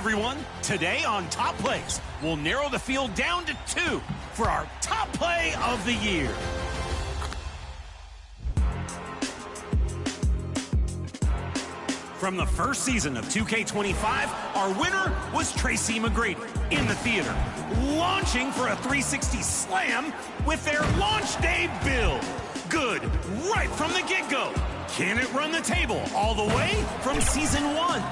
everyone. Today on Top Plays, we'll narrow the field down to 2 for our top play of the year. From the first season of 2K25, our winner was Tracy McGrady in the theater, launching for a 360 slam with their launch day build. Good, right from the get-go. Can it run the table all the way from Season 1?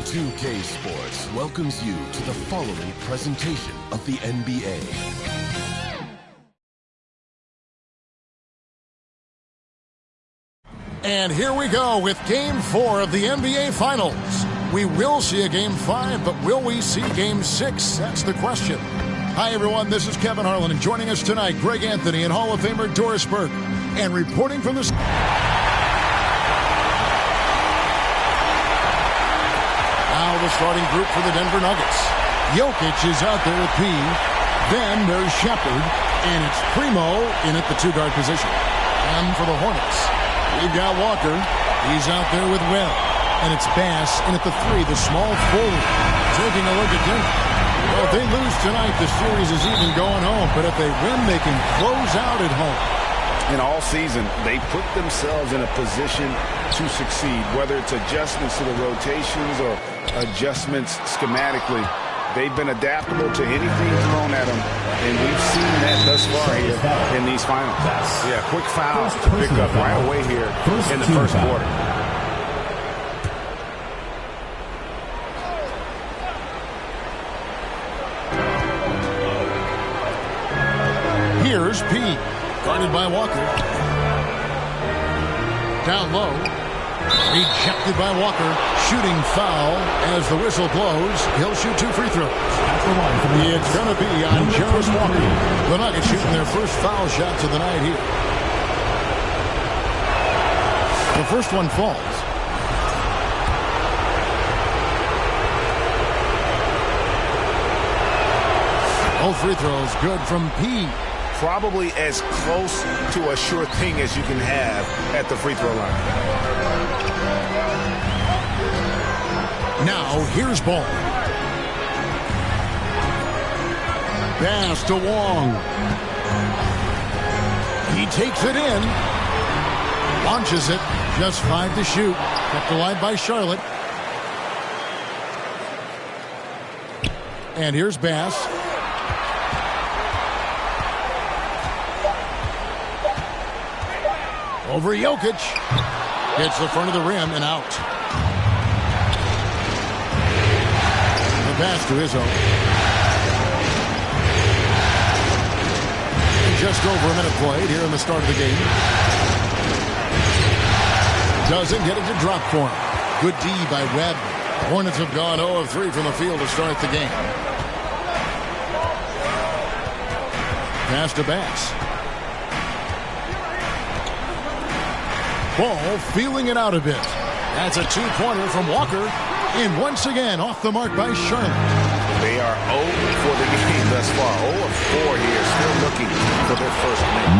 .2K Sports welcomes you to the following presentation of the NBA. And here we go with Game 4 of the NBA Finals. We will see a Game 5, but will we see Game 6? That's the question. Hi, everyone. This is Kevin Harlan, and joining us tonight, Greg Anthony and Hall of Famer Doris Burke. And reporting from the... Now the starting group for the Denver Nuggets. Jokic is out there with P. Then there's Shepard, and it's Primo in at the two-guard position. And for the Hornets, we've got Walker. He's out there with Webb. And it's Bass in at the 3, the small forward. Taking a look at Denver. Well, if they lose tonight, the series is even going home. But if they win, they can close out at home. And all season, they put themselves in a position to succeed, whether it's adjustments to the rotations or adjustments schematically. They've been adaptable to anything thrown at them, and we've seen that thus far here in these finals. Yeah, quick fouls to pick up right away here in the first quarter. Here's P. Guarded by Walker. Down low. Rejected by Walker. Shooting foul as the whistle blows. He'll shoot 2 free throws. It's going to be on Jarvis Walker. The Nuggets shooting their first foul shots of the night here. The first one falls. All free throws good from P. Probably as close to a sure thing as you can have at the free throw line. Now, here's ball. Pass to Wong. He takes it in. Launches it. Just 5 to shoot. Kept alive by Charlotte. And here's Bass. Over Jokic. Hits the front of the rim and out. The pass to Izzo. Just over a minute played here in the start of the game. Doesn't get it to drop for him. Good D by Webb. Hornets have gone 0 of 3 from the field to start the game. Pass to Bass. Ball feeling it out a bit. That's a 2-pointer from Walker. And once again, off the mark by Charlotte. They are 0 for the game thus far. 0 of 4 here, still looking for their first win.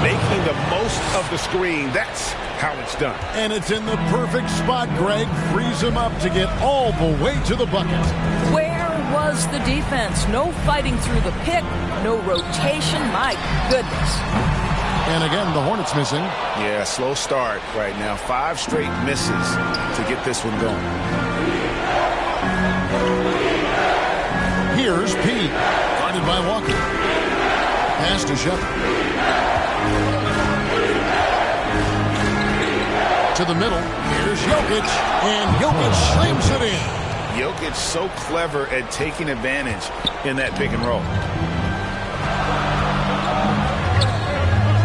Making the most of the screen. That's how it's done. And it's in the perfect spot, Greg. Frees him up to get all the way to the bucket. Where was the defense? No fighting through the pick. No rotation. My goodness. And again, the Hornets missing. Yeah, slow start right now. 5 straight misses to get this one going. Here's P. Guarded by Walker. Pass to Shepard. To the middle. Here's Jokic. And Jokic slams it in. Jokic so clever at taking advantage in that pick and roll.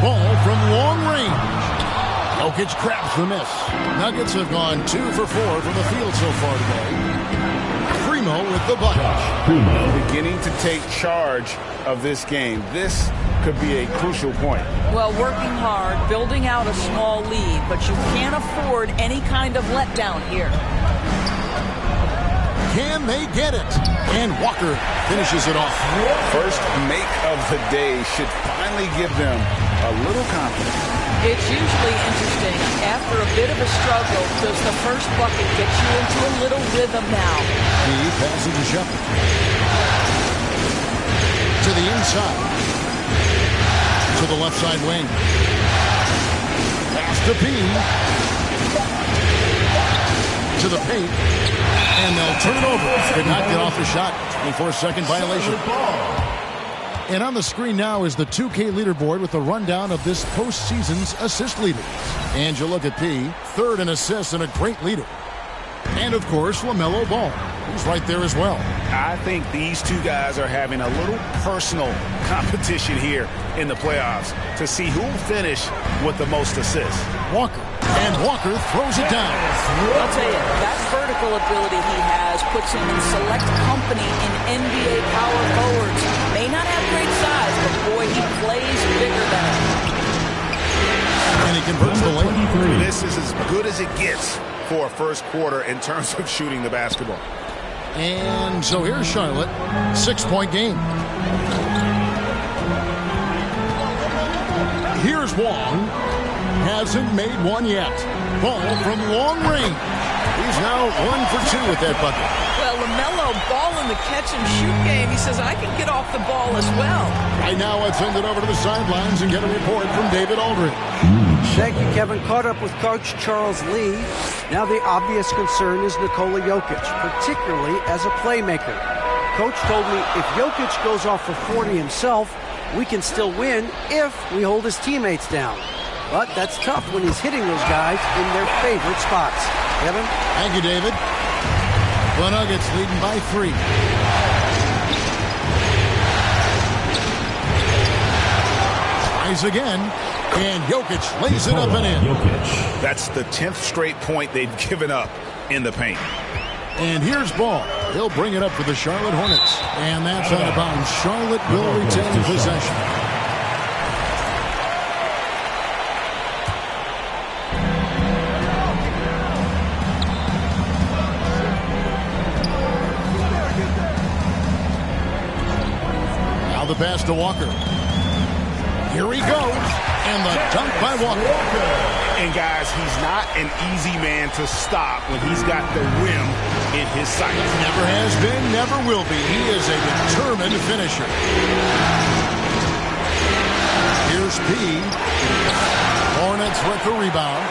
Ball from long range. Jokic grabs the miss. Nuggets have gone 2 for 4 from the field so far today. Primo with the bucket. Primo beginning to take charge of this game. This could be a crucial point. Well, working hard, building out a small lead, but you can't afford any kind of letdown here. Can they get it? And Walker finishes it off. First make of the day should finally give them a little confidence. It's usually interesting. After a bit of a struggle, does the first bucket get you into a little rhythm now? He passes to Shepard. To the inside. To the left side wing. Pass to P. To the paint. And they'll turn it over. Did not get off the shot. 24-second violation. And on the screen now is the 2K leaderboard with a rundown of this postseason's assist leaders. And you look at P, third in assists and a great leader. And, of course, LaMelo Ball, who's right there as well. I think these two guys are having a little personal competition here in the playoffs to see who will finish with the most assists. Walker. And Walker throws it down. I'll tell you, that vertical ability he has puts him in select company in NBA power forwards. May not have great size, but boy, he plays bigger than him. And he converts the lane. This is as good as it gets for a first quarter in terms of shooting the basketball. And so here's Charlotte. 6-point game. Here's Wong. Hasn't made one yet. Ball from long range. He's now 1 for 2 with that bucket. Well, LaMelo Ball in the catch-and-shoot game. He says, I can get off the ball as well. Right now, let's send it over to the sidelines and get a report from David Aldridge. Thank you, Kevin. Caught up with Coach Charles Lee. Now the obvious concern is Nikola Jokic, particularly as a playmaker. Coach told me if Jokic goes off for 40 himself, we can still win if we hold his teammates down. But that's tough when he's hitting those guys in their favorite spots. Kevin? Thank you, David. The Nuggets leading by 3. Tries again, and Jokic lays it up and in. That's the 10th straight point they've given up in the paint. And here's Ball. He'll bring it up for the Charlotte Hornets. And that's out of bounds. Charlotte will retain possession. The pass to Walker. Here he goes. And the dunk by Walker. And guys, he's not an easy man to stop when he's got the rim in his sights. Never has been, never will be. He is a determined finisher. Here's P. Hornets with the rebound.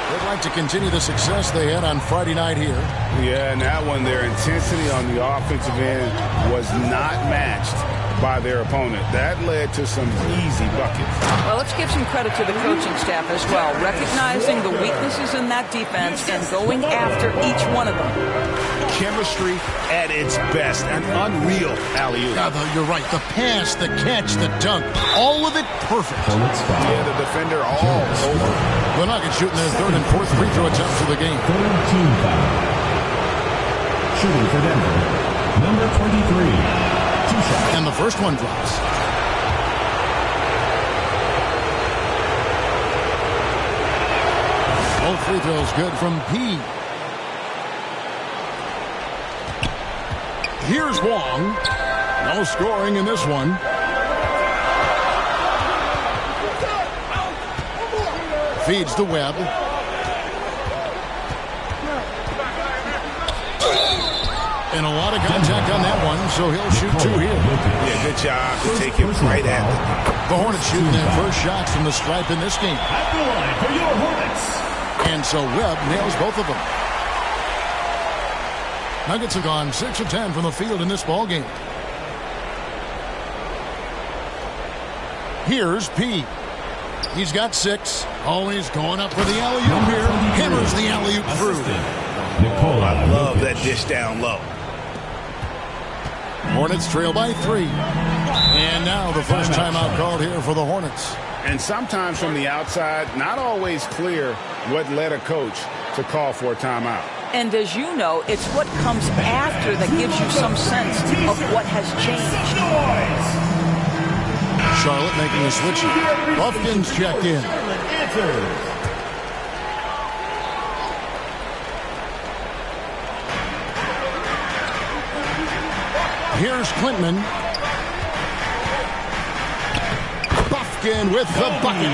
They'd like to continue the success they had on Friday night here. Yeah, and that one, their intensity on the offensive end was not matched by their opponent. That led to some easy buckets. Well, let's give some credit to the coaching staff as well, recognizing the weaknesses in that defense and going after each one of them. Chemistry at its best. An unreal alley-oop. Yeah, you're right. The pass, the catch, the dunk, all of it perfect. Yeah, the defender all over. The Nuggets shooting their third and fourth free throw attempts of the game. Shooting for Denver, number 23. And the first one drops. Both free throws good from P. Here's Wong. No scoring in this one. Feeds to Webb. And a lot of contact on that one, so he'll shoot 2 here. Yeah, good job to take it right at them. The Hornets shooting their first shots from the stripe in this game. At the line for your Hornets. And so Webb nails both of them. Nuggets have gone 6 of 10 from the field in this ball game. Here's P. He's got 6. Always going up for the alley-oop here. Hammers the alley-oop through. I love that dish down low. Hornets trail by 3. And now the first timeout called here for the Hornets. And sometimes from the outside, not always clear what led a coach to call for a timeout. And as you know, it's what comes after that gives you some sense of what has changed. Charlotte making a switch. Buffkins checked in. Here's Clinton. Buffkin with the bucket.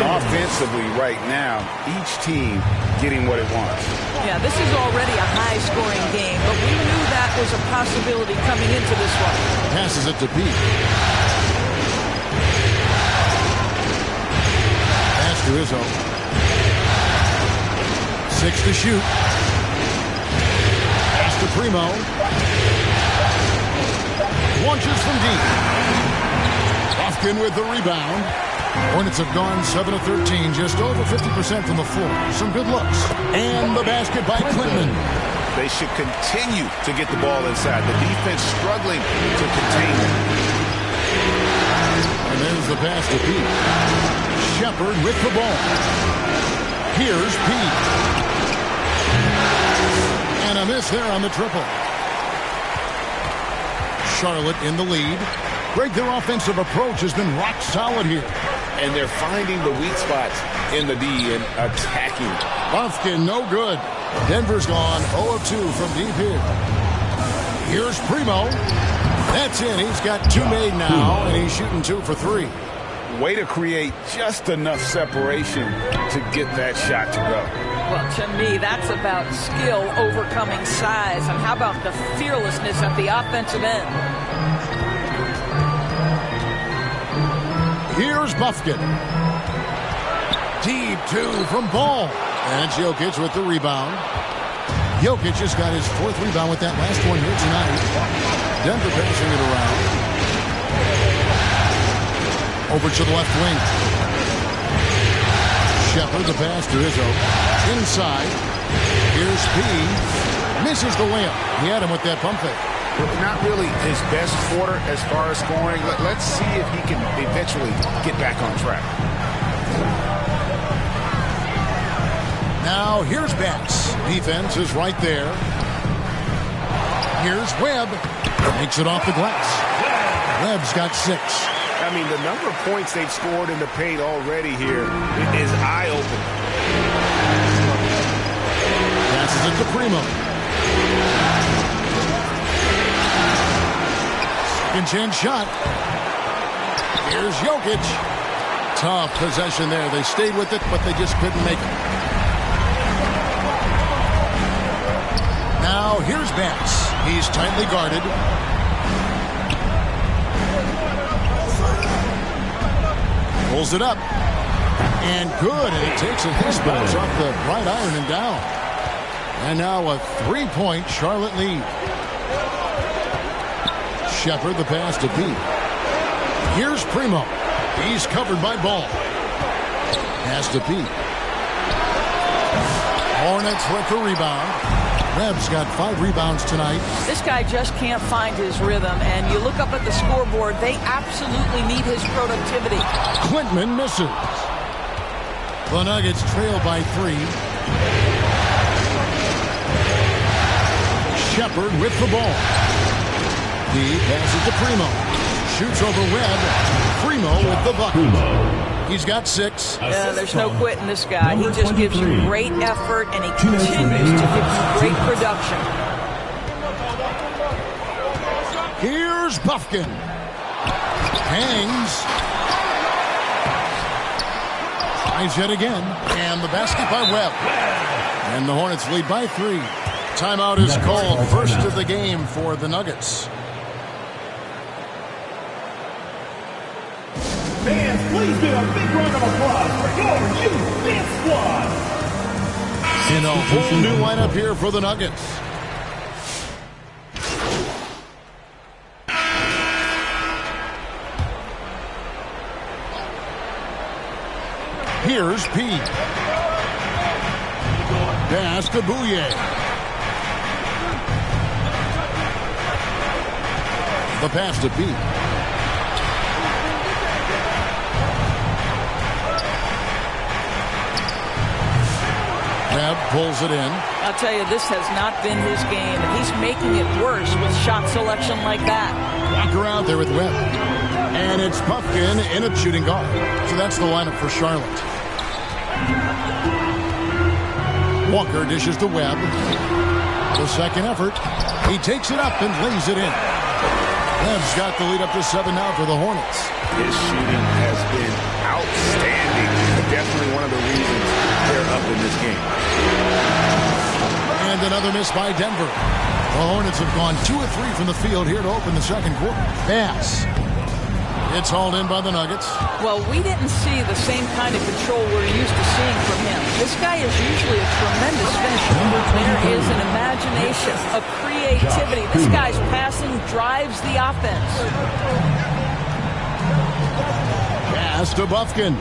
Offensively right now, each team getting what it wants. Yeah, this is already a high-scoring game, but we knew that was a possibility coming into this one. Passes it to Pete. Pass to Izzo. 6 to shoot. Pass to Primo. Launches from deep. Buffkin with the rebound. Hornets have gone 7 of 13, just over 50% from the floor. Some good looks. And the basket by Clinton. They should continue to get the ball inside. The defense struggling to contain it. And there's the pass to Pete. Shepard with the ball. Here's Pete. And a miss there on the triple. Charlotte in the lead. Greg, their offensive approach has been rock solid here. And they're finding the weak spots in the D and attacking. Buffkin, no good. Denver's gone 0 of 2 from deep here. Here's Primo. That's in. He's got 2 made now, and he's shooting 2 for 3. Way to create just enough separation to get that shot to go. Well, to me, that's about skill overcoming size. And how about the fearlessness at the offensive end? Here's Buffkin. Deep 2 from Ball. And it's Jokic with the rebound. Jokic just got his 4th rebound with that last one here tonight. Denver passing it around. Over to the left wing. Shepard, the pass to Izzo. Inside. Here's P. Misses the layup. He had him with that pump fake. Not really his best quarter as far as scoring. Let's see if he can eventually get back on track. Now here's Betts. Defense is right there. Here's Webb. Makes it off the glass. Webb's got 6. I mean, the number of points they've scored in the paint already here is eye-opening. Passes it to Primo. Second chance shot. Here's Jokic. Tough possession there. They stayed with it, but they just couldn't make it. Now here's Betts. He's tightly guarded. Pulls it up. And good. And he takes it his bounce off the right iron and down. And now a 3-point Charlotte lead. Shepard, the pass to Pete. Here's Primo. He's covered by Ball. Pass to Pete. Hornets with the rebound. Webb's got 5 rebounds tonight. This guy just can't find his rhythm, and you look up at the scoreboard, they absolutely need his productivity. Clinton misses. The Nuggets trail by 3. Shepard with the ball. He passes to Primo. Shoots over Webb. Primo with the bucket. He's got 6. Yeah, there's no quitting this guy. He just gives you great effort, and he continues to give you great production. Here's Buffkin. Hangs. Tries yet again. And the basket by Webb. And the Hornets lead by 3. Timeout is called. First of the game for the Nuggets. Fans, please give a big round of applause for your youth dance squad. In a whole new lineup here for the Nuggets. Here's Pete. Pass to Bouye. The pass to Pete. Webb pulls it in. I'll tell you, this has not been his game, and he's making it worse with shot selection like that. Walker out there with Webb. And it's Buffkin in at shooting guard. So that's the lineup for Charlotte. Walker dishes to Webb. The second effort. He takes it up and lays it in. Lev's got the lead up to 7 now for the Hornets. His shooting has been outstanding. Definitely one of the reasons they're up in this game. And another miss by Denver. The Hornets have gone 2 of 3 from the field here to open the second quarter. Pass. It's hauled in by the Nuggets. Well, we didn't see the same kind of control we're used to seeing from him. This guy is usually a tremendous finisher. There is an imagination, a creativity. This guy's passing drives the offense. Pass to Bufkin.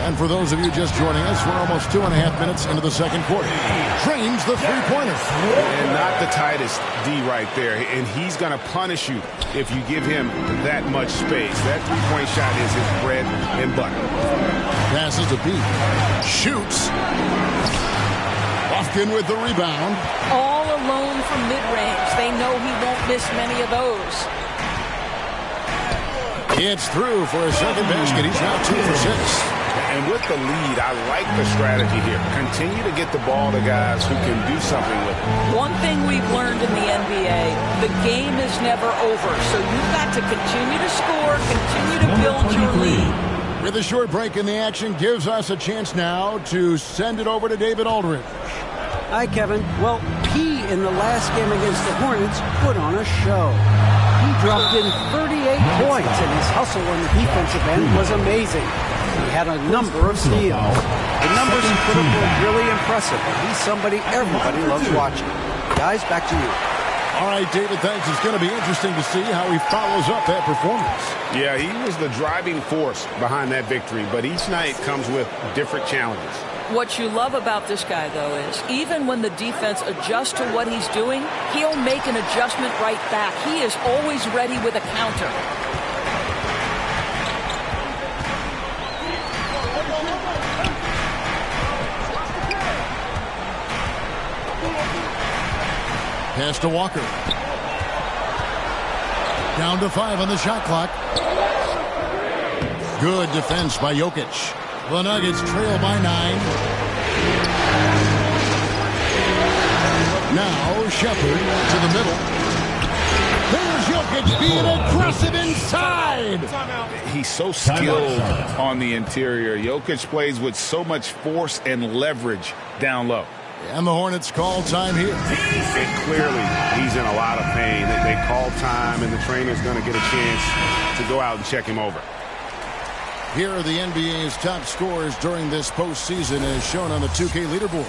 And for those of you just joining us, we're almost 2.5 minutes into the second quarter. Drains the three-pointer. And not the tightest D right there. And he's going to punish you if you give him that much space. That three-point shot is his bread and butter. Passes to B. Shoots. Bufkin with the rebound. All alone from mid-range. They know he won't miss many of those. It's through for a second basket. He's now 2 for 6. And with the lead, I like the strategy here. Continue to get the ball to guys who can do something with it. One thing we've learned in the NBA, the game is never over. So you've got to continue to score, continue to build your lead. With a short break in the action, gives us a chance now to send it over to David Aldridge. Hi, Kevin. Well, P in the last game against the Hornets put on a show. He dropped in 38 points, and his hustle on the defensive end was amazing. He had a number of steals. The numbers he put up were really impressive. He's somebody everybody loves watching. Guys, back to you. All right, David, thanks. It's going to be interesting to see how he follows up that performance. Yeah, he was the driving force behind that victory, but each night comes with different challenges. What you love about this guy, though, is even when the defense adjusts to what he's doing, he'll make an adjustment right back. He is always ready with a counter. Pass to Walker. Down to 5 on the shot clock. Good defense by Jokic. The Nuggets trail by 9. Now Shepard to the middle. There's Jokic being aggressive inside. He's so skilled on the interior. Jokic plays with so much force and leverage down low. And the Hornets call time here. And clearly, he's in a lot of pain. They call time, and the trainer's going to get a chance to go out and check him over. Here are the NBA's top scorers during this postseason as shown on the 2K leaderboard.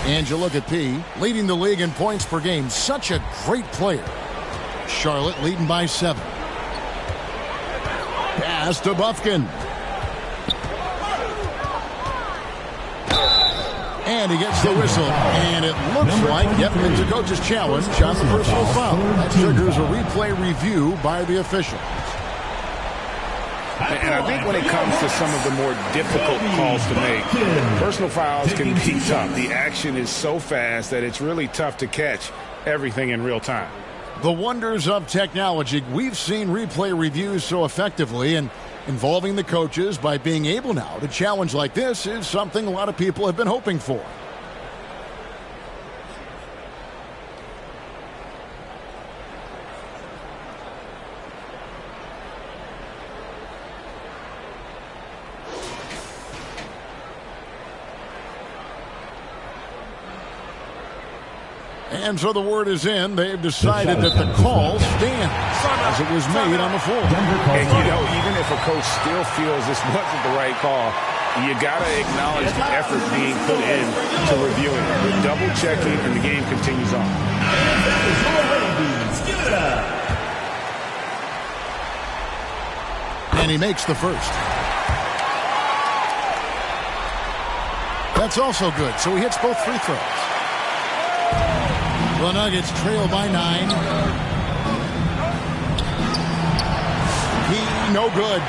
And you look at P, leading the league in points per game. Such a great player. Charlotte leading by 7. Pass to Bufkin. And he gets the whistle. And it looks like, it's a coach's challenge on the personal foul. That triggers a replay review by the official. And I think when it comes to some of the more difficult calls to make, personal fouls can be tough. The action is so fast that it's really tough to catch everything in real time. The wonders of technology. We've seen replay reviews so effectively, and involving the coaches by being able now to challenge like this is something a lot of people have been hoping for. And so the word is in. They've decided that the call stands as it was made on the floor. And, you know, even if a coach still feels this wasn't the right call, you got to acknowledge the effort being put in to reviewing it. The double-checking, and the game continues on. And he makes the first. That's also good. So he hits both free throws. The Nuggets trail by 9. He no good.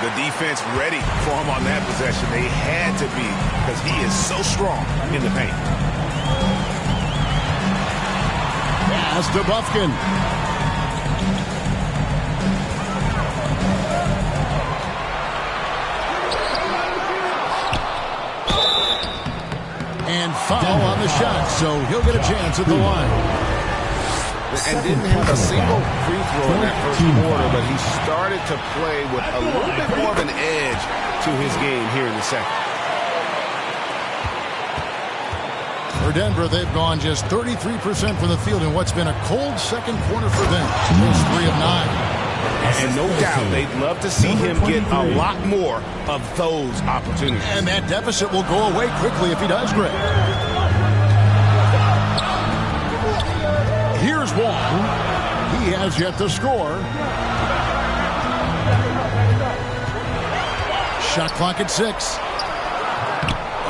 The defense ready for him on that possession. They had to be because he is so strong in the paint. Pass to Bufkin. And foul on the shot, so he'll get a chance at the line. and didn't have a single free throw in that first quarter, but he started to play with a little bit more of an edge to his game here in the second. For Denver, they've gone just 33% from the field in what's been a cold second quarter for them. Just 3 of 9. And no doubt they'd love to see him get a lot more of those opportunities. And that deficit will go away quickly if he does, Greg. Here's Wong. He has yet to score. Shot clock at 6.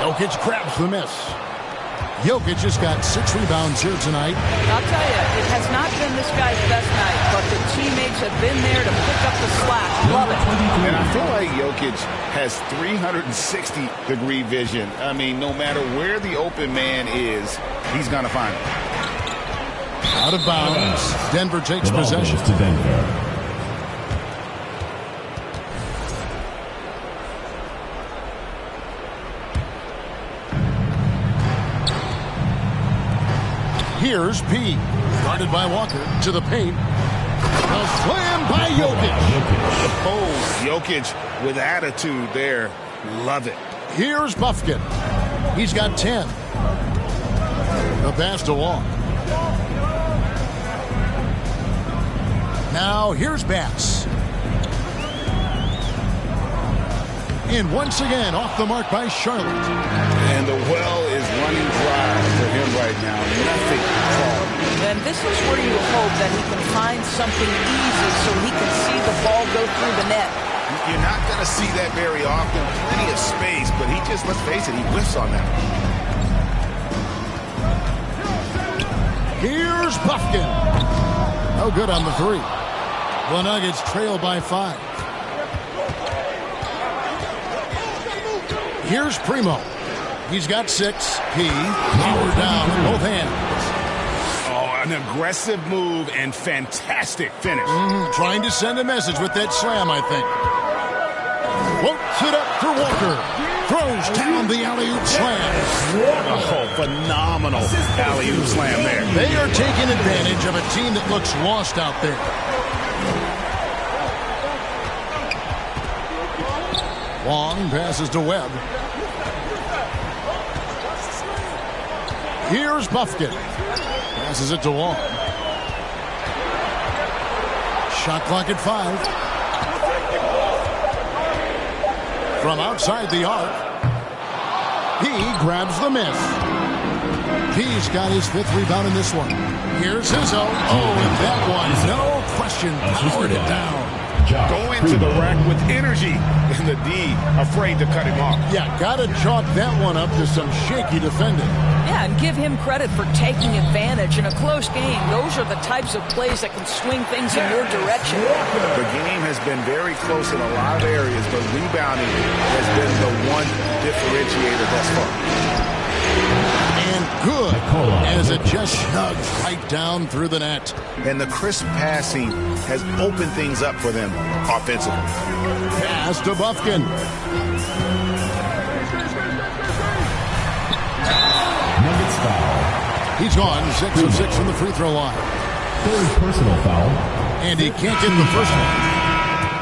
Jokic grabs the miss. Jokic has got 6 rebounds here tonight. I'll tell you, it has not been this guy's best night, but the teammates have been there to pick up the slack. Love it. And I feel like Jokic has 360-degree vision. I mean, no matter where the open man is, he's going to find him. Out of bounds. Denver takes possession. To Denver. Here's P. Guarded by Walker to the paint. A slam by Jokic. Oh, Jokic with attitude there. Love it. Here's Buffkin. He's got 10. The pass to Wong. Now here's Bass. And once again off the mark by Charlotte. And the well is running dry for him right now. Nothing at all. And this is where you hope that he can find something easy so he can see the ball go through the net. You're not going to see that very often. Plenty of space, but he just, let's face it, he whiffs on that. Here's Buffkin. No good on the 3. The Nuggets trail by 5. Here's Primo. He's got 6. P. Power down with both hands. Oh, an aggressive move and fantastic finish. Trying to send a message with that slam, I think. Floats it up for Walker. Throws down the alley-oop slam. Oh, phenomenal alley-oop slam there. They are taking advantage of a team that looks lost out there. Wong passes to Webb. Here's Buffkin. Passes it to Wong. Shot clock at 5. From outside the arc. He grabs the miss. He's got his 5th rebound in this one. Here's Izzo. Oh, and that one, no question, powered it down. Go into the rack with energy, and the D afraid to cut him off. Yeah, gotta chalk that one up to some shaky defending. Yeah, and give him credit for taking advantage in a close game. Those are the types of plays that can swing things in your direction. The game has been very close in a lot of areas, but rebounding has been the one differentiator thus far. And good, as it just snugs right down through the net. And the crisp passing has opened things up for them offensively. Pass to Buffkin. Nuggets foul. He's gone 6 of 6 from the free throw line. Third personal foul. And he can't get the first one.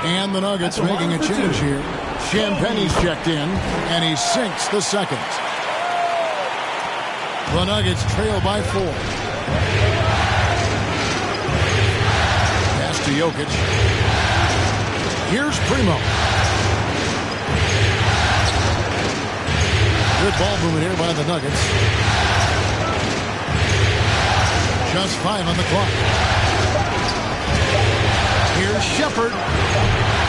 And the Nuggets making a change here. Champagne's checked in, and he sinks the second. The Nuggets trail by 4. Pass to Jokic. Here's Primo. Good ball movement here by the Nuggets. Just 5 on the clock. Here's Shepherd.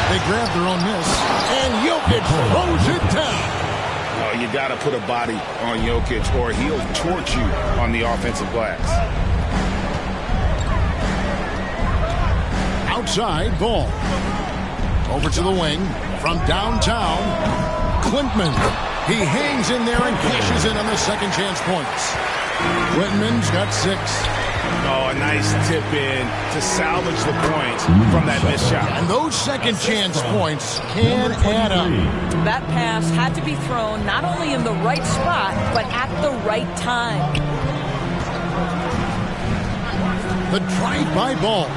They grab their own miss. And Jokic throws it down. Oh, you got to put a body on Jokic or he'll torch you on the offensive glass. Outside ball. Over to the wing. From downtown. Klintman. He hangs in there and cashes in on the second chance points. Klintman's got 6. Oh, a nice tip in to salvage the points from that missed shot. And those second chance points can add up. That pass had to be thrown not only in the right spot, but at the right time. The drive-by ball.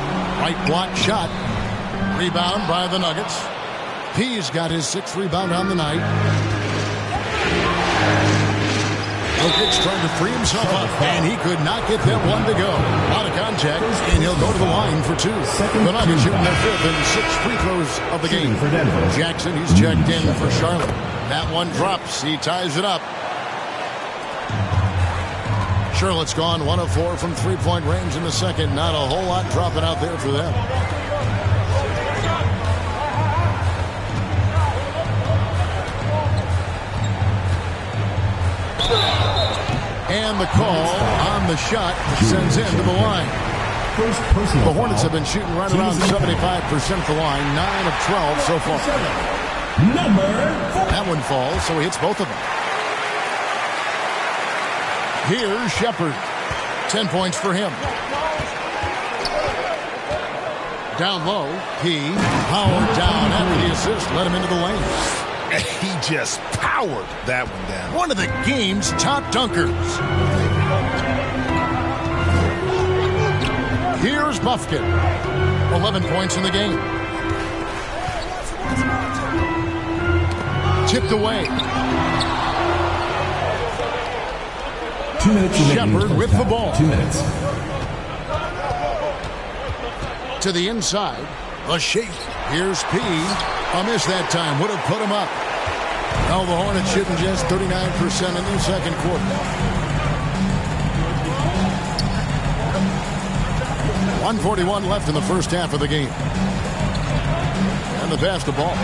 Right block shot. Rebound by the Nuggets. P's got his 6th rebound on the night. Jokic trying to free himself up, and he could not get that one to go. Out of contact, and he'll go to the line for 2. The Nuggets shooting their 5th and 6th free throws of the game. Jackson, he's checked in for Charlotte. That one drops. He ties it up. Charlotte's gone 1 of 4 from three-point range in the second. Not a whole lot dropping out there for them. And the call on the shot sends in to the line. The Hornets have been shooting right around 75% at the line. 9 of 12 so far. That one falls, so he hits both of them. Here's Shepherd. 10 points for him. Down low, P. Powered down after the assist. Let him into the lane. He just powered that one down. One of the game's top dunkers. Here's Buffkin. 11 points in the game. Tipped away. 2 minutes remaining. Shepherd with the ball. 2 minutes. To the inside. A shake. Here's P. A miss that time. Would have put him up. Now the Hornets shooting just 39% in the second quarter. 1:41 left in the first half of the game. And the pass the ball.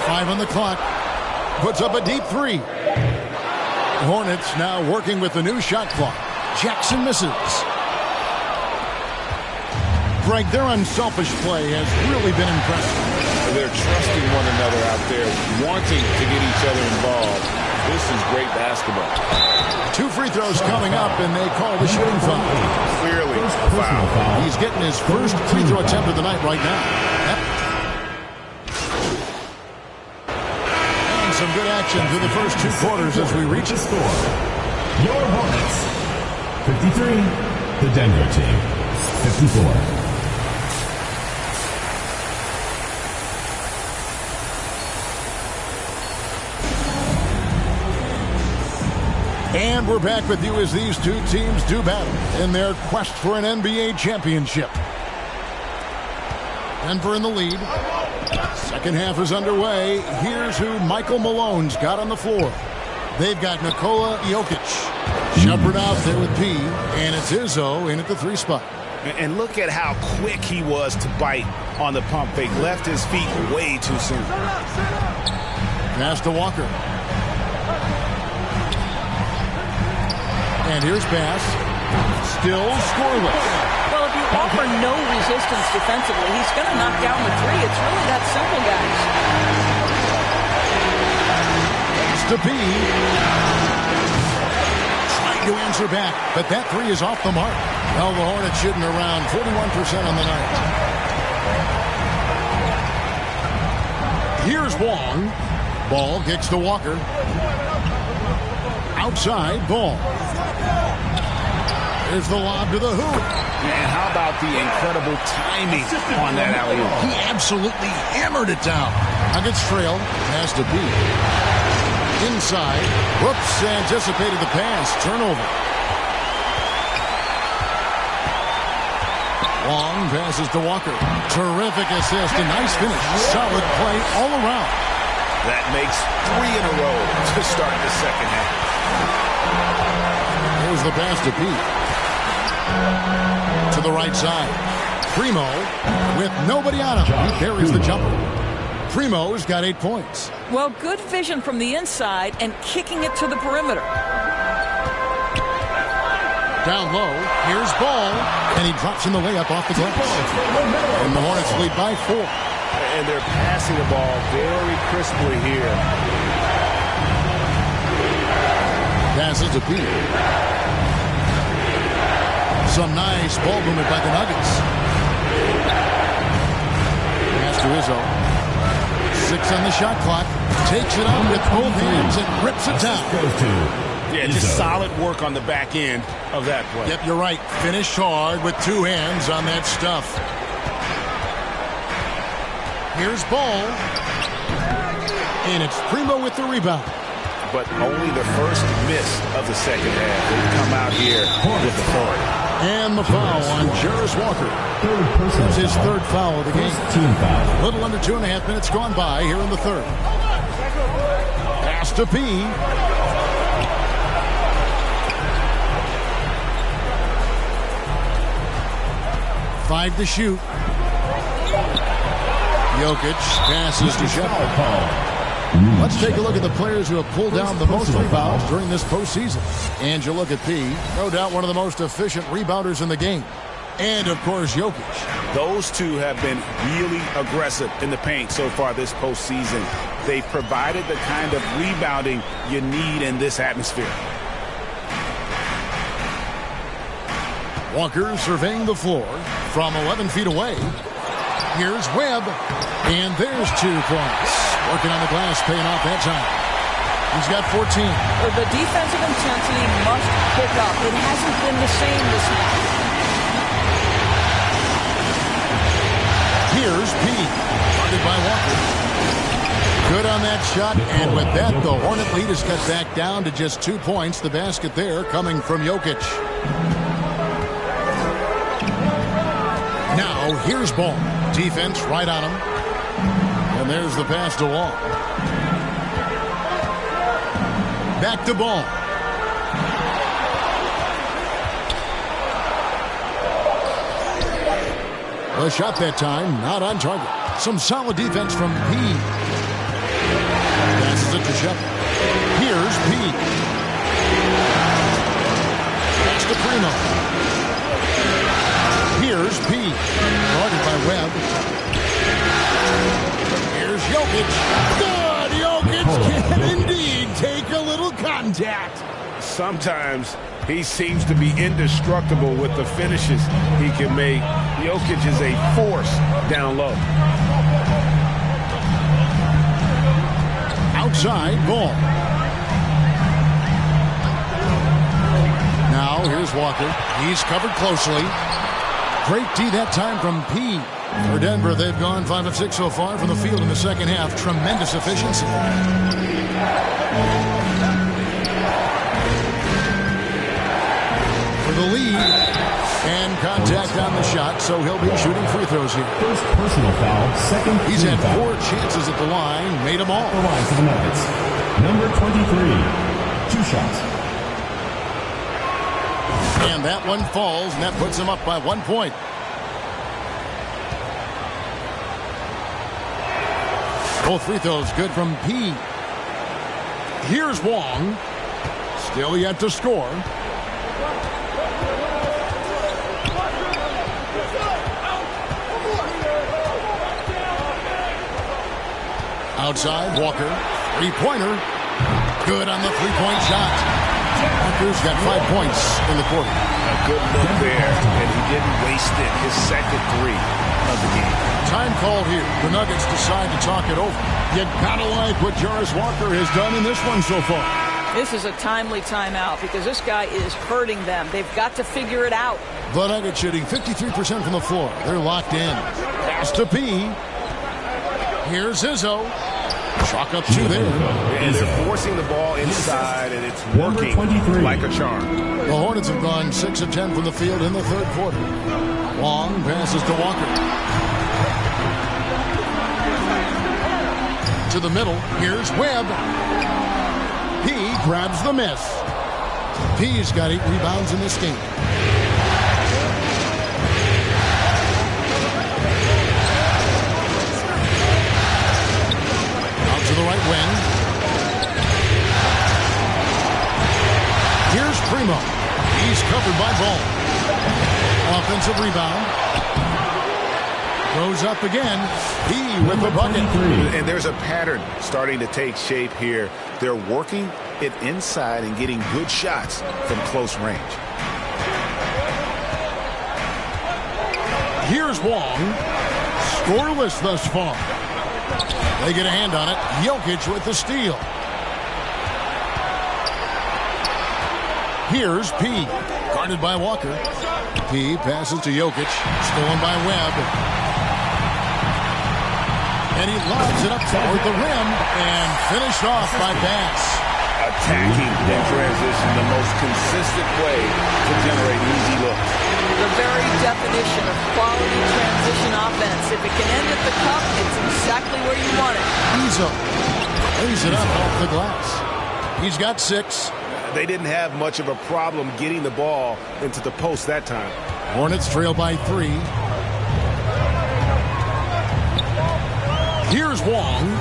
5 on the clock. Puts up a deep 3. Hornets now working with the new shot clock. Jackson misses. Greg, their unselfish play has really been impressive. They're trusting one another out there, wanting to get each other involved. This is great basketball. 2 free throws coming up, and they call the shooting foul. Clearly a foul. He's getting his first free throw attempt of the night right now. Yep. And some good action through the first 2 quarters as we reach a score. Your Hornets, 53. The Denver team, 54. And we're back with you as these 2 teams do battle in their quest for an NBA championship. Denver in the lead. Second half is underway. Here's who Michael Malone's got on the floor. They've got Nikola Jokic. Shepherd out there with P. And it's Izzo in at the 3 spot. And look at how quick he was to bite on the pump fake. Left his feet way too soon. Pass to Walker. And here's pass. Still scoreless. Well, if you offer no resistance defensively, he's going to knock down the 3. It's really that simple, guys. It's to P. Trying to answer back, but that 3 is off the mark. Well, the Hornets shooting around 41% on the night. Here's Wong. Ball kicks to Walker. Outside, Ball. There's the lob to the hoop. And how about the incredible timing on that alley-oop? He absolutely hammered it down. Nuggets trail. Pass to B. Inside. Whoops, anticipated the pass. Turnover. Long passes to Walker. Terrific assist. A nice finish. Solid play all around. That makes 3 in a row to start the second half. There's the pass to Pete. To the right side. Primo with nobody on him. He carries the jumper. Primo's got 8 points. Well, good vision from the inside and kicking it to the perimeter. Down low. Here's Ball. And he drops in the layup off the glass. And the Hornets lead by 4. And they're passing the ball very crisply here. Passes to Pete. Some nice ball movement by the Nuggets. Pass to Izzo. 6 on the shot clock. Takes it up with both hands and rips it down. Goes to Yeah, just solid work on the back end of that play. Yep, you're right. Finished hard with two hands on that stuff. Here's ball. And it's Primo with the rebound. But only the first miss of the second half. They come out here with authority. And the foul on Jarvis Walker. That's his third foul of the game. A little under 2.5 minutes gone by here in the third. Pass to P. Five to shoot. Jokic passes to Shepard. Let's take a look at the players who have pulled down the most rebounds during this postseason. And you look at P, no doubt one of the most efficient rebounders in the game. And, of course, Jokic. Those two have been really aggressive in the paint so far this postseason. They've provided the kind of rebounding you need in this atmosphere. Walker surveying the floor from 11 feet away. Here's Webb. And there's 2 points. Working on the glass, paying off that time. He's got 14. The defensive intensity must pick up. It hasn't been the same this half. Here's P. Guarded by Walker. Good on that shot. And with that, the Hornet lead is cut back down to just 2 points. The basket there coming from Jokic. Now, here's ball. Defense right on him. And there's the pass to Wall. Back to Ball. The shot that time, not on target. Some solid defense from P. Passes it to Shepard. Here's P. Pass to Primo. Here's P. Guarded by Webb. Here's Jokic. Good! Jokic can indeed take a little contact. Sometimes he seems to be indestructible with the finishes he can make. Jokic is a force down low. Outside ball. Now here's Walker. He's covered closely. Great D that time from P. For Denver, they've gone 5 of 6 so far from the field in the second half. Tremendous efficiency. For the lead. And contact on the shot, so he'll be shooting free throws here. First personal foul, second. He's had 4 chances at the line, made them all. The line for the Nuggets. Number 23, 2 shots. And that one falls, and that puts him up by 1 point. Both free throws good from P. Here's Wong. Still yet to score. Outside, Walker. Three-pointer. Good on the three-point shot. Walker's got 5 points in the quarter. A good look there, and he didn't waste it. His second 3 of the game. Time called here. The Nuggets decide to talk it over. You gotta like what Jarvis Walker has done in this one so far. This is a timely timeout because this guy is hurting them. They've got to figure it out. The Nuggets shooting 53% from the floor. They're locked in. Pass to P. Here's Izzo. Chalk up 2 there. And they're forcing the ball inside, and it's working like a charm. The Hornets have gone 6 of 10 from the field in the third quarter. Long passes to Walker. To the middle. Here's Webb. He grabs the miss. P's got 8 rebounds in this game. Out to the right wing. Here's Primo. He's covered by Ball. Offensive rebound. Goes up again. He with the bucket. And there's a pattern starting to take shape here. They're working it inside and getting good shots from close range. Here's Wong. Scoreless thus far. They get a hand on it. Jokic with the steal. Here's P. Guarded by Walker. P passes to Jokic. Stolen by Webb. And he lobs it up toward the rim and finished off by Bass. Attacking in transition, the most consistent way to generate easy looks. The very definition of quality transition offense. If it can end at the cup, it's exactly where you want it. Izzo lays it up off the glass. He's got 6. They didn't have much of a problem getting the ball into the post that time. Hornets trail by 3. Here's Wong.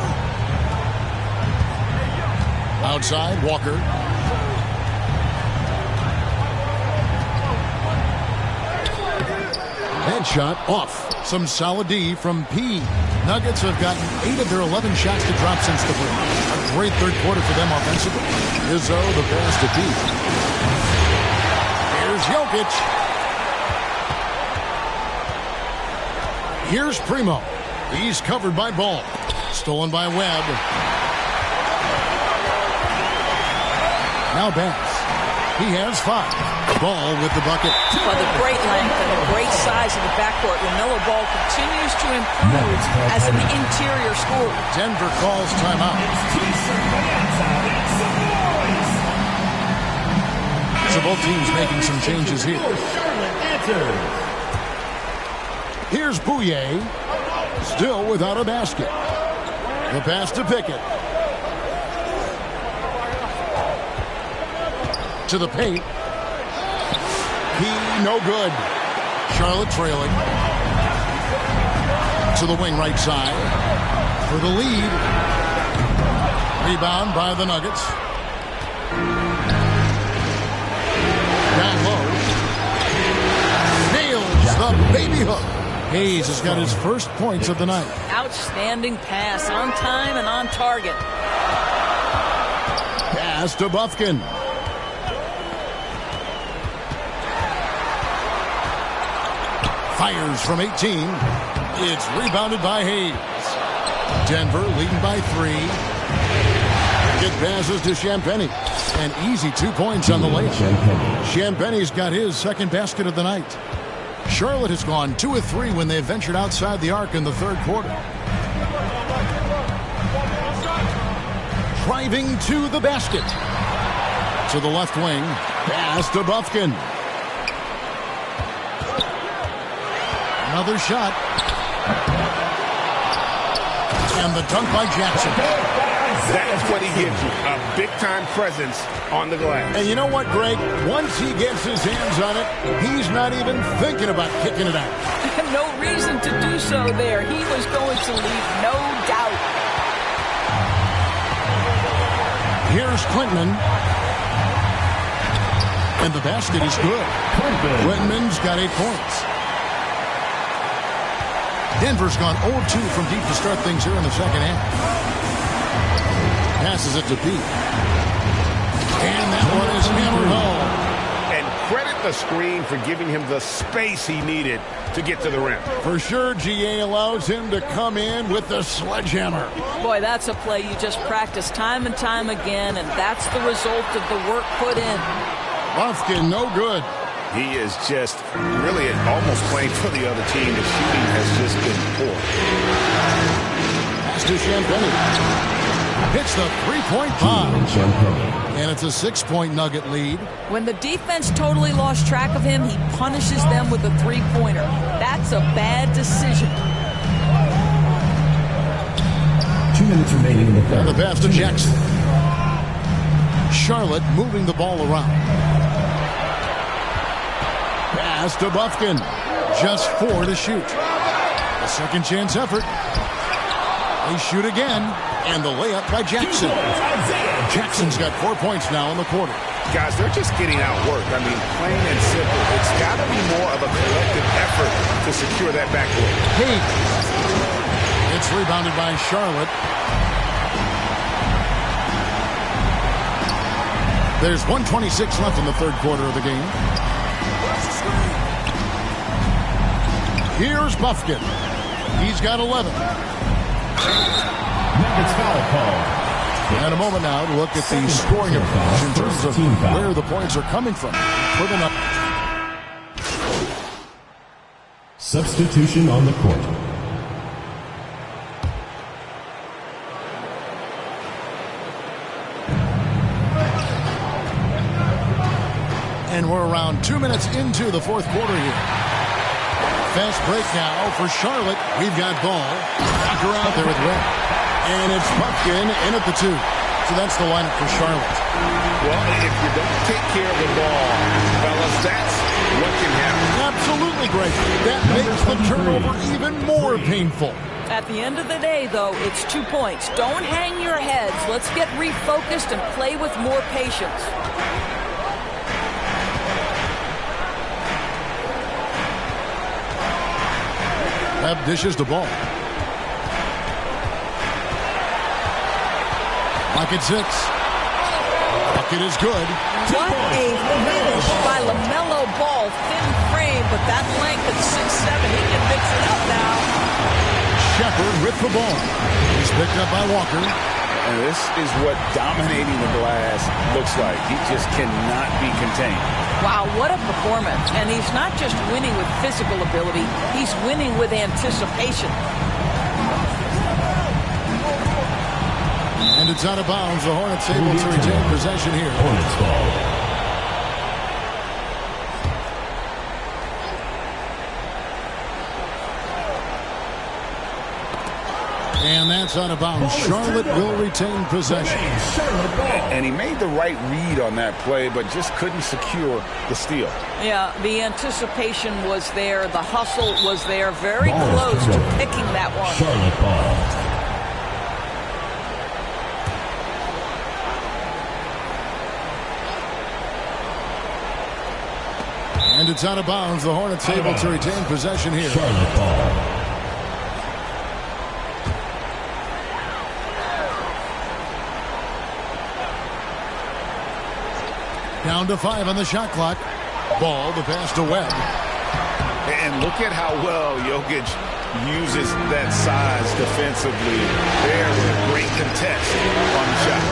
Outside, Walker. Headshot off. Some solid D from P. Nuggets have gotten 8 of their 11 shots to drop since the break. A great third quarter for them offensively. Izzo, the pass to P. Here's Jokic. Here's Primo. He's covered by Ball. Stolen by Webb. Now Bass. He has 5. Ball with the bucket. By the great length and the great size of the backcourt, LaMelo Ball continues to improve as an interior scorer. Denver calls timeout. So both teams making some changes here. Here's Bouye. Still without a basket. The pass to Pickett. To the paint. He no good. Charlotte trailing. To the wing right side. For the lead. Rebound by the Nuggets. Down low. Nails the baby hook. Hayes has got his first points of the night. Outstanding pass, on time and on target. Pass to Bufkin. Fires from 18. It's rebounded by Hayes. Denver leading by 3. It passes to Champagny. An easy 2 points on the layup. Champagny's got his second basket of the night. Charlotte has gone 2 of 3 when they ventured outside the arc in the third quarter. Driving to the basket. To the left wing. Pass to Bufkin. Another shot. And the dunk by Jackson. That's what he gives you, a big-time presence on the glass. And you know what, Greg? Once he gets his hands on it, he's not even thinking about kicking it out. No reason to do so there. He was going to leave, no doubt. Here's Quintman. And the basket is good. Quintman's got 8 points. Denver's gone 0-2 from deep to start things here in the second half. Passes it to Pete. And that one is hammered home. And credit the screen for giving him the space he needed to get to the rim. For sure, GA allows him to come in with the sledgehammer. Boy, that's a play you just practice time and time again, and that's the result of the work put in. Bufkin, no good. He is just really almost playing for the other team. The shooting has just been poor. Pass to Champagny. Hits the three-point bomb. And it's a 6-point Nugget lead. When the defense totally lost track of him, he punishes them with a three-pointer. That's a bad decision. 2 minutes remaining in the third. And the pass to Jackson. Charlotte moving the ball around. Pass to Bufkin. Just 4 to shoot. A second chance effort. They shoot again. And the layup by Jackson. Jackson's got 4 points now in the quarter. Guys, they're just getting outworked. I mean, plain and simple. It's got to be more of a collective effort to secure that backcourt. Hayes. It's rebounded by Charlotte. There's 1:26 left in the third quarter of the game. Here's Bufkin. He's got 11. Nuggets foul call. And a moment now to look at the scoring approach in terms of where the points are coming from. For the Substitution on the court. And we're around 2 minutes into the fourth quarter here. Fast break now for Charlotte. We've got ball. Walker out there with Webb. And it's Pumpkin in at the 2. So that's the lineup for Charlotte. Well, if you don't take care of the ball, fellas, that's what can happen. Absolutely great. That makes the turnover even more painful. At the end of the day, though, it's 2 points. Don't hang your heads. Let's get refocused and play with more patience. Webb dishes the ball. Bucket 6. Bucket is good. What a finish by LaMelo Ball. Thin frame, but that length at 6'7", he can mix it up now. Shepard with the ball. He's picked up by Walker. And this is what dominating the glass looks like. He just cannot be contained. Wow, what a performance. And he's not just winning with physical ability, he's winning with anticipation. And it's out of bounds. The Hornets able to retain possession here. Hornets ball. And that's out of bounds. Charlotte will retain possession. And he made the right read on that play, but just couldn't secure the steal. Yeah, the anticipation was there. The hustle was there. Very close to picking that one. Charlotte ball. And it's out of bounds. The Hornets able to retain possession here. Charlotte ball. Down to 5 on the shot clock. Ball, the pass to Webb. And look at how well Jokic uses that size defensively. There with a great contest on the shot.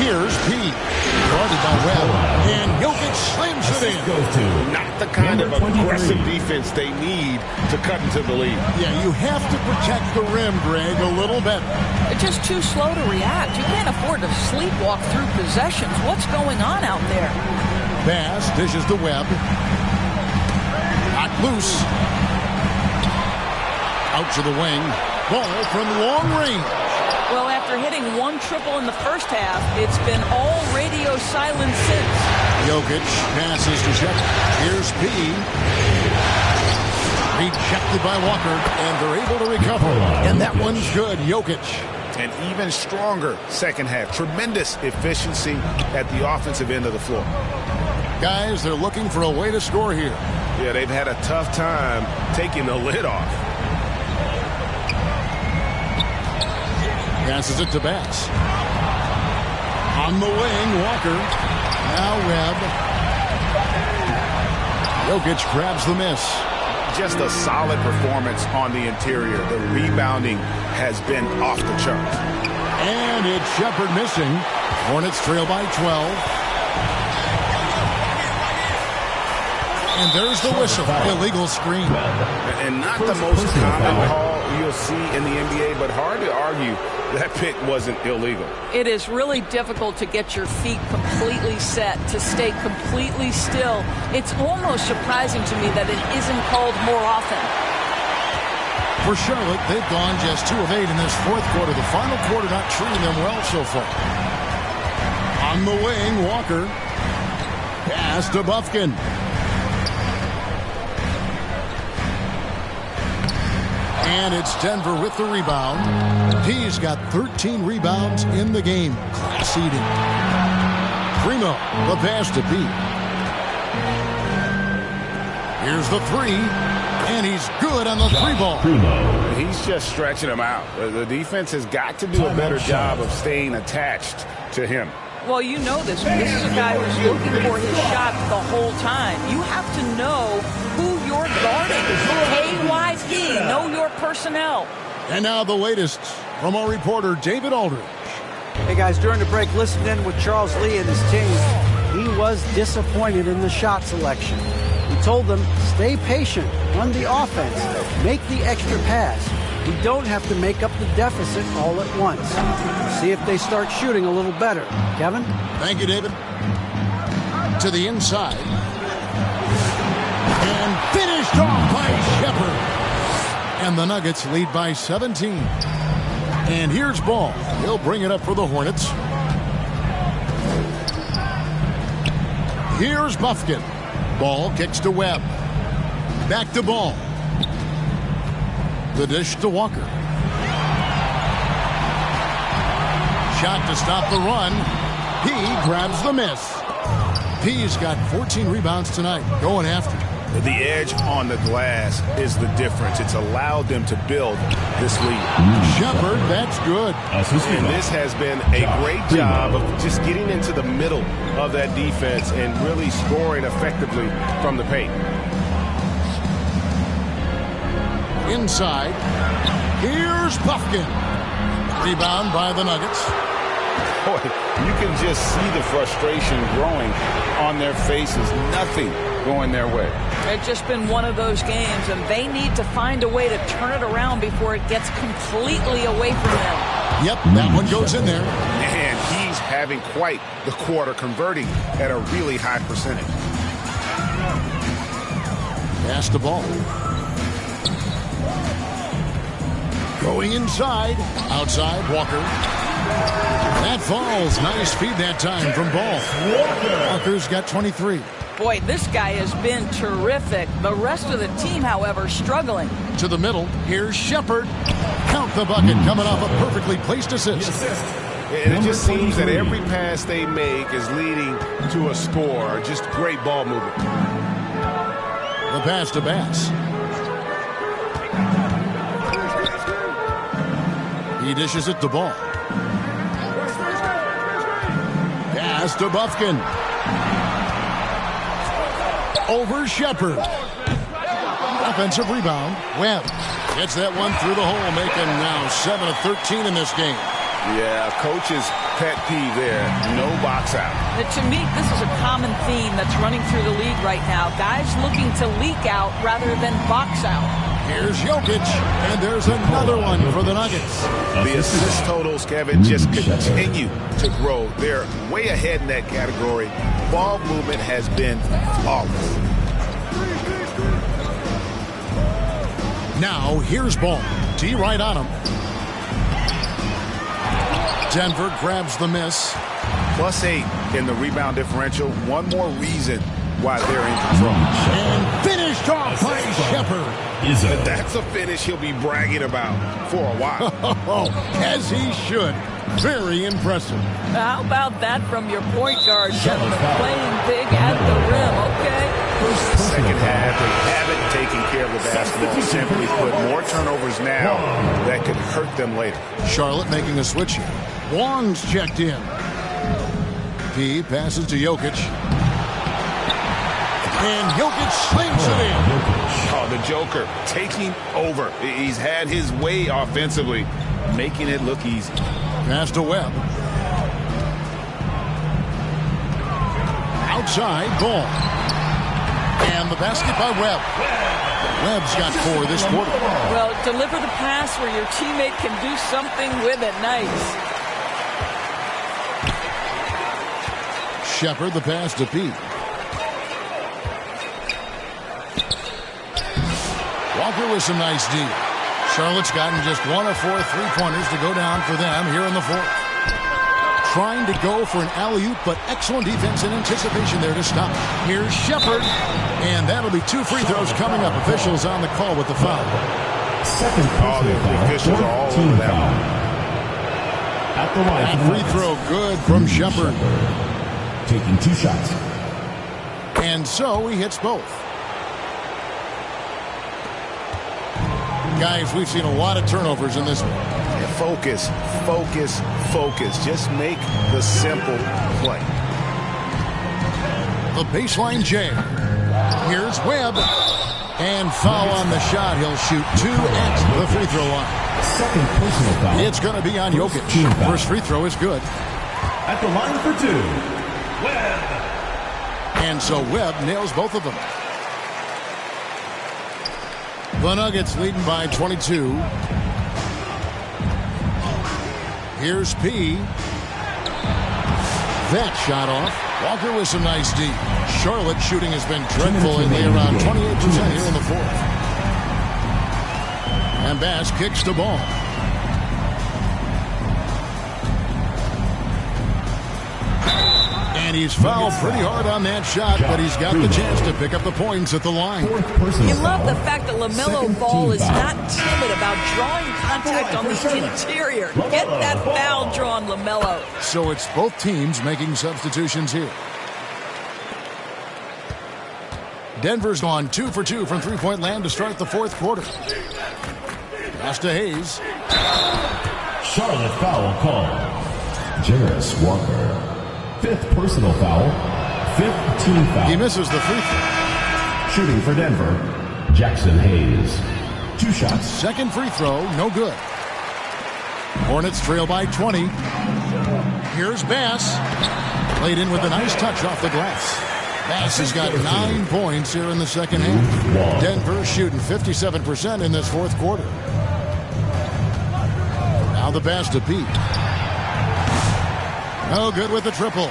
Here's P. Guarded by Webb. And Jokic slams it in. Not the kind of aggressive defense they need to cut into the lead. Yeah, you have to protect the rim, Greg, a little better. They're just too slow to react. You can't afford to sleepwalk through possessions. What's going on out there? Pass dishes to Webb. Not loose. Out to the wing. Ball from long range. Well, after hitting one triple in the first half, it's been all radio silence since. Jokic passes to Shepard. Here's P. Rejected by Walker, and they're able to recover. And that one's good. Jokic. An even stronger second half. Tremendous efficiency at the offensive end of the floor. Guys, they're looking for a way to score here. Yeah, they've had a tough time taking the lid off. Passes it to Bass. On the wing, Walker. Now Webb. Jokic grabs the miss. Just a solid performance on the interior. The rebounding has been off the charts. And it's Shepard missing. Hornets trail by 12. And there's the whistle. Illegal screen. And not the most common call you'll see in the NBA, but hard to argue that pick wasn't illegal. It is really difficult to get your feet completely set, to stay completely still. It's almost surprising to me that it isn't called more often. For Charlotte, they've gone just 2 of 8 in this fourth quarter. The final quarter not treating them well so far. On the wing, Walker. Pass to Bufkin. And it's Denver with the rebound. He's got 13 rebounds in the game. Class eating. Primo, the pass to Pete. Here's the 3. And he's good on the 3-ball. He's just stretching him out. The defense has got to do a better job of staying attached to him. Well, you know this. This is a guy who's looking for his shot the whole time. You have to know who you're guarding. KYP, know your personnel. And now the latest from our reporter, David Aldridge. Hey guys, during the break, listening in with Charles Lee and his team, he was disappointed in the shot selection. He told them, stay patient, run the offense, make the extra pass. We don't have to make up the deficit all at once. See if they start shooting a little better. Kevin? Thank you, David. To the inside. And finished off by Shepard. And the Nuggets lead by 17. And here's Ball. He'll bring it up for the Hornets. Here's Bufkin. Ball kicks to Webb. Back to Ball. The dish to Walker. Shot to stop the run. He grabs the miss. P's got 14 rebounds tonight, going after. The edge on the glass is the difference. It's allowed them to build this lead. Shepard, that's good. And this has been a great job of just getting into the middle of that defense and really scoring effectively from the paint. Inside. Here's Bufkin. Rebound by the Nuggets. Boy, you can just see the frustration growing on their faces. Nothing going their way. It's just been one of those games, and they need to find a way to turn it around before it gets completely away from them. Yep, that one goes in there. And he's having quite the quarter, converting at a really high percentage. Pass the ball. Going inside. Outside, Walker. That falls. Nice feed that time from Ball. Walker's got 23. Boy, this guy has been terrific. The rest of the team, however, struggling. To the middle. Here's Shepard. Count the bucket coming off a perfectly placed assist. And it just seems that every pass they make is leading to a score. Just great ball movement. The pass to Bass. He dishes it to Ball. Pass to Bufkin. Over Shepard. Offensive rebound. Webb gets that one through the hole, making now 7 of 13 in this game. Yeah, coach's pet peeve there. No box out. To me, this is a common theme that's running through the league right now. Guys looking to leak out rather than box out. Here's Jokic, and there's another one for the Nuggets. The assist totals, Kevin, just continue to grow. They're way ahead in that category. Ball movement has been flawless. Now, here's Ball. T right on him. Denver grabs the miss. +8 in the rebound differential. One more reason why they're in control. And finished off by Shepard. That's a finish he'll be bragging about for a while. As he should. Very impressive. How about that from your point guard, gentlemen? Playing big at the rim, okay? Second half, they haven't taken care of the basketball. Simply put, more turnovers now that could hurt them later. Charlotte making a switch here. Wong's checked in. P passes to Jokic. And Jokic slings it in. Oh, the Joker taking over. He's had his way offensively, making it look easy. Pass to Webb. Outside, Ball. And the basket by Webb. Webb's got 4 this quarter. Well, deliver the pass where your teammate can do something with it. Nice. Shepard, the pass to P. Walker with some nice D. Charlotte's gotten just 1 of 4 3-pointers to go down for them here in the fourth. Trying to go for an alley-oop, but excellent defense and anticipation there to stop. Here's Shepard, and that'll be 2 free throws coming up. Officials on the call with the foul. The officials are all over that one. At the line. That free throw good from Shepard. Taking 2 shots. And so he hits both. Guys, we've seen a lot of turnovers in this one. Focus, focus, focus. Just make the simple play. The baseline jam. Here's Webb. And foul on the shot. He'll shoot 2 at the free throw line. Second personal foul. It's going to be on Jokic. First free throw is good. At the line for two, Webb. And so Webb nails both of them. The Nuggets leading by 22. Here's P. That shot off. Walker with some nice D. Charlotte shooting has been dreadful lately, around 28% here in the fourth. And Bass kicks the ball. And he's fouled pretty hard on that shot, but he's got the chance to pick up the points at the line. You love the fact that LaMelo Ball is not timid about drawing contact on the interior. Get that foul drawn, LaMelo. So it's both teams making substitutions here. Denver's gone 2 for 2 from three-point land to start the fourth quarter. Pass to Hayes. Charlotte foul call. Jarris Walker. Fifth personal foul. Fifth team foul. He misses the free throw. Shooting for Denver, Jackson Hayes. 2 shots. Second free throw, no good. Hornets trail by 20. Here's Bass. Played in with a nice touch off the glass. Bass has got 9 points here in the second half. Denver shooting 57% in this fourth quarter. Now the pass to Pete. No good with the triple.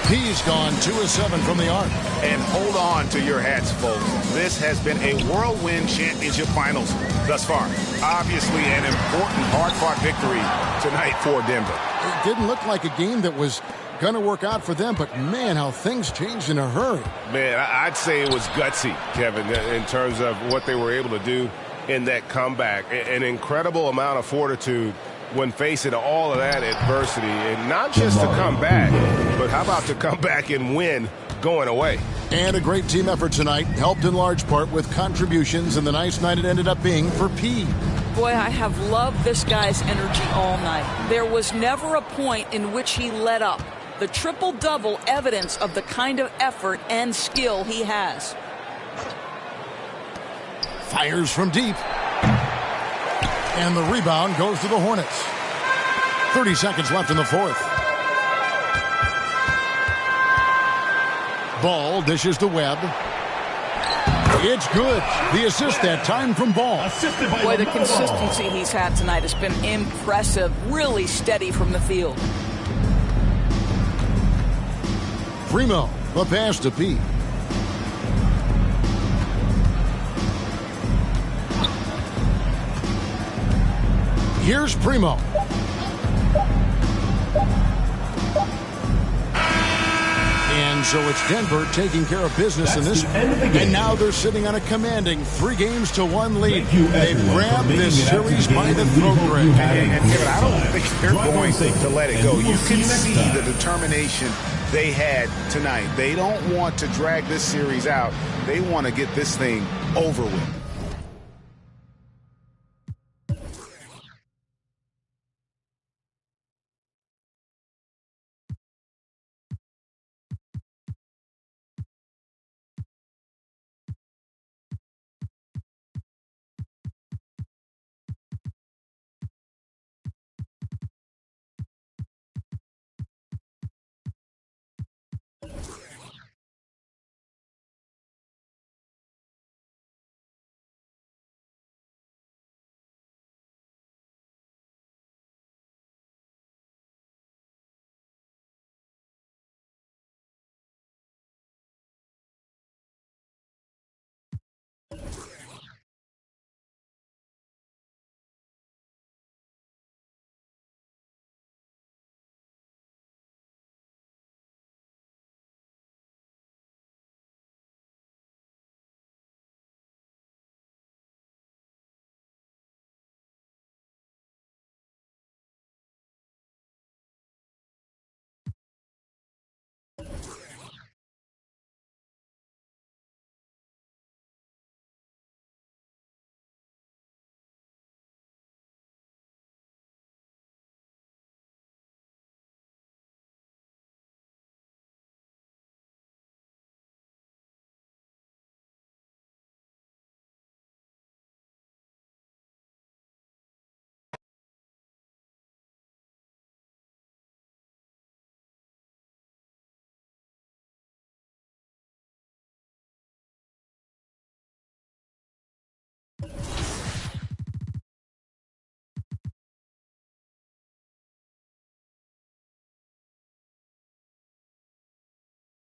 He's gone 2 of 7 from the arc. And hold on to your hats, folks. This has been a whirlwind championship finals thus far. Obviously an important hard-fought victory tonight for Denver. It didn't look like a game that was going to work out for them, but man, how things changed in a hurry. Man, I'd say it was gutsy, Kevin, in terms of what they were able to do in that comeback. An incredible amount of fortitude when facing all of that adversity, and not just to come back, but how about to come back and win going away? And a great team effort tonight, helped in large part with contributions, and the nice night it ended up being for P. Boy, I have loved this guy's energy all night. There was never a point in which he let up. The triple-double evidence of the kind of effort and skill he has. Fires from deep. And the rebound goes to the Hornets. 30 seconds left in the fourth. Ball dishes to Webb. It's good. The assist that time from Ball. Boy, the consistency he's had tonight has been impressive. Really steady from the field. Primo, the pass to Pete. Here's Primo. And so it's Denver taking care of business in this. And now they're sitting on a commanding 3-1 lead. They've grabbed this series by the throat, Greg. And Kevin, I don't think they're going to let it go. You can see the determination they had tonight. They don't want to drag this series out. They want to get this thing over with.